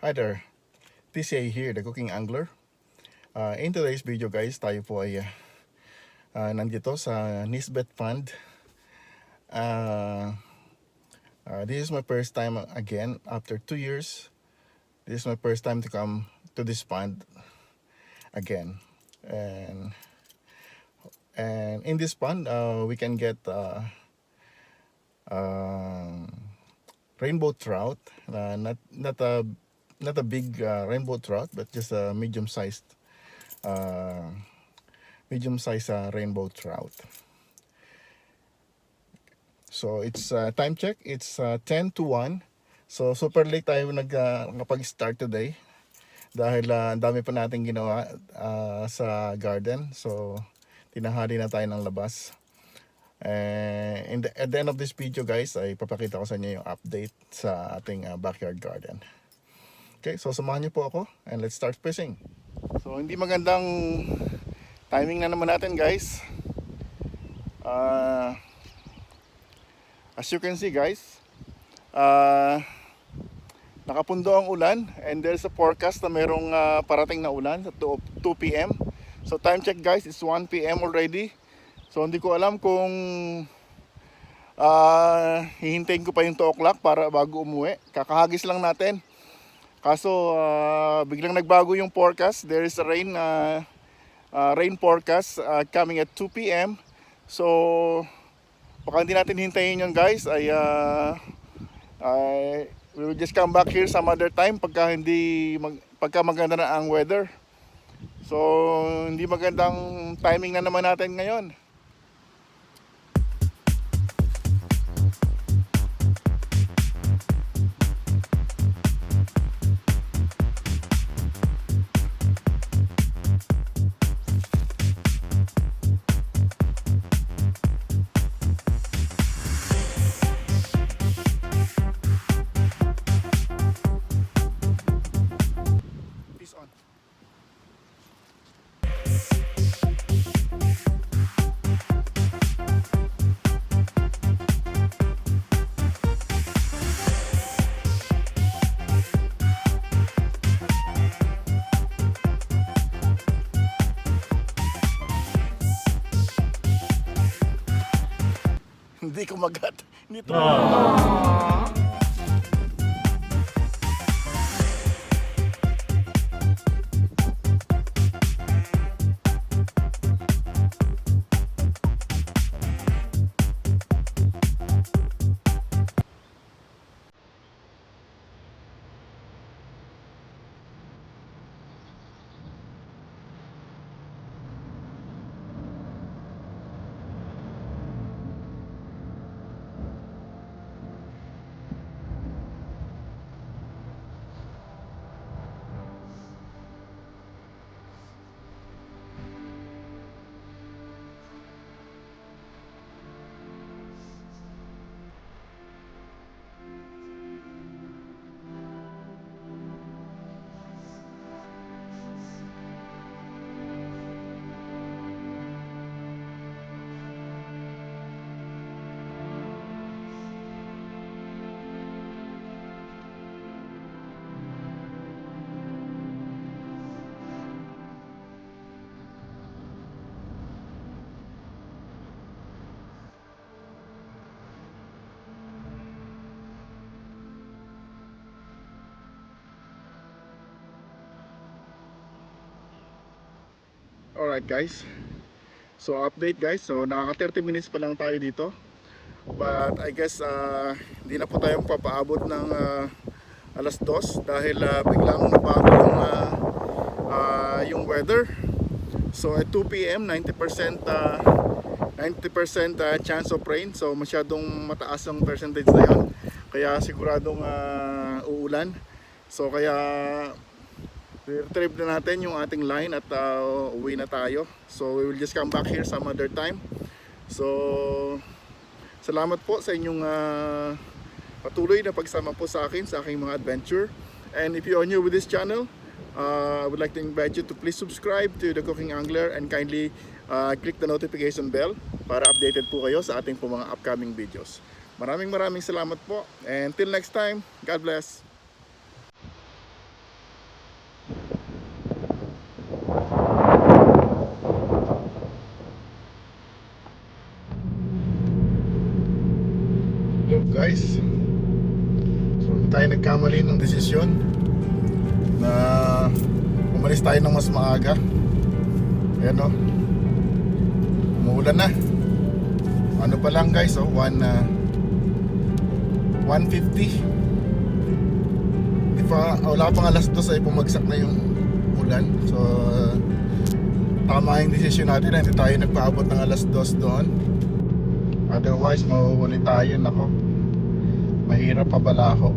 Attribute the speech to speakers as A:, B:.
A: Hi there, TCA here, the Cooking Angler. In today's video guys, tayo po ay nandito sa Nisbet Pond. This is my first time again after 2 years. This is my first time to come to this pond again. And in this pond, we can get rainbow trout. Not a big rainbow trout, but just a medium-sized rainbow trout. So it's time check. It's 10 to 1. So super late tayo nakapag-start today dahil ang dami pa nating ginawa sa garden. So tinahali na tayo ng labas. At the end of this video guys, ay papakita ko sa inyo yung update sa ating backyard garden. Okay, so samahan niyo po ako and let's start fishing. So hindi magandang timing na naman natin guys. As you can see guys, nakapundo ang ulan and there's a forecast na merong parating na ulan sa 2 p.m. So time check guys, it's 1 p.m. already. So hindi ko alam kung hihintayin ko pa yung 2 o'clock para bago umuwi. Kakahagis lang natin. Kaso biglang nagbago yung forecast. There is a rain forecast coming at 2 p.m. So baka hindi natin hintayin yun guys. We will just come back here some other time pagka maganda na ang weather. So hindi magandang timing na naman natin ngayon. Hindi kumagat. Hindi ito. Alright guys, so update guys, so nakaka 30 minutes pa lang tayo dito. But I guess hindi na po tayong papaabot ng alas 2 dahil biglang nabago yung weather. So at 2 p.m. 90% chance of rain, so masyadong mataas ang percentage na yun. Kaya siguradong uulan. So kaya retrieve na natin yung ating line at uwi na tayo. So we will just come back here some other time. So salamat po sa inyong patuloy na pagsama po sa akin sa aking mga adventure. And if you are new with this channel, I would like to invite you to please subscribe to The Cooking Angler and kindly click the notification bell para updated po kayo sa ating po mga upcoming videos. Maraming salamat po, and till next time, God bless. tayo nagkamali ng desisyon na umalis tayo ng mas maaga. Ayan o, umuulan na. Ano pa lang guys, 1:50. Wala pang alas 2 ay pumagsak na yung ulan. So tama yung desisyon natin na hindi tayo nagpaabot ng alas 2 doon. Otherwise mahuhuli tayo. Nako, mahirap pa bala ako.